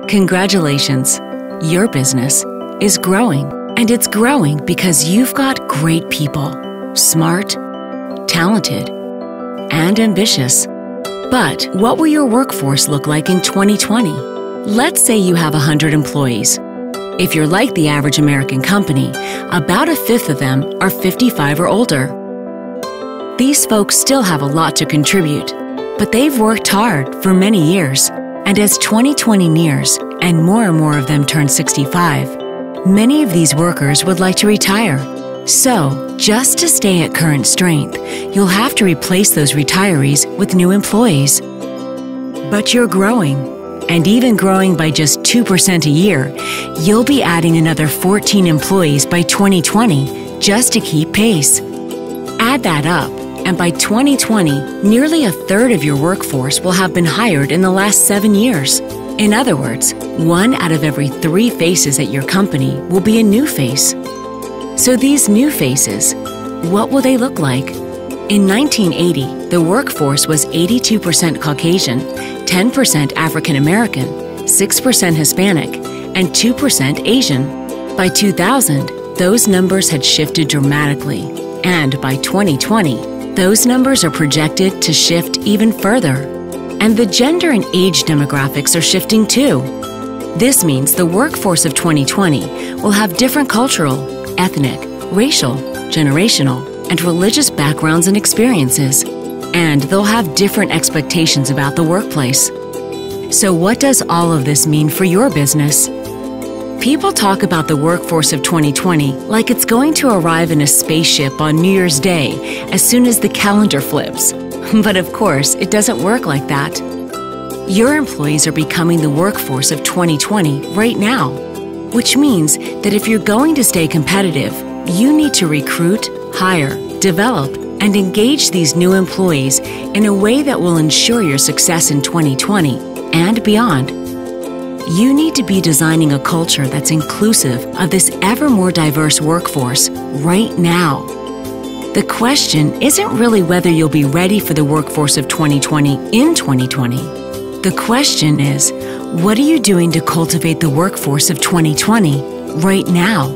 Congratulations! Your business is growing, and it's growing because you've got great people, smart, talented, and ambitious. But what will your workforce look like in 2020? Let's say you have 100 employees. If you're like the average American company, about a fifth of them are 55 or older. These folks still have a lot to contribute, but they've worked hard for many years. And as 2020 nears and more of them turn 65, many of these workers would like to retire. So, just to stay at current strength, you'll have to replace those retirees with new employees. But you're growing, and even growing by just 2% a year, you'll be adding another 14 employees by 2020 just to keep pace. Add that up, and by 2020, nearly a third of your workforce will have been hired in the last 7 years. In other words, 1 out of every 3 faces at your company will be a new face. So these new faces, what will they look like? In 1980, the workforce was 82% Caucasian, 10% African American, 6% Hispanic, and 2% Asian. By 2000, those numbers had shifted dramatically, and by 2020, those numbers are projected to shift even further. And the gender and age demographics are shifting too. This means the workforce of 2020 will have different cultural, ethnic, racial, generational, and religious backgrounds and experiences. And they'll have different expectations about the workplace. So what does all of this mean for your business? People talk about the workforce of 2020 like it's going to arrive in a spaceship on New Year's Day as soon as the calendar flips. But of course, it doesn't work like that. Your employees are becoming the workforce of 2020 right now, which means that if you're going to stay competitive, you need to recruit, hire, develop, and engage these new employees in a way that will ensure your success in 2020 and beyond. You need to be designing a culture that's inclusive of this ever more diverse workforce right now. The question isn't really whether you'll be ready for the workforce of 2020 in 2020. The question is, what are you doing to cultivate the workforce of 2020 right now?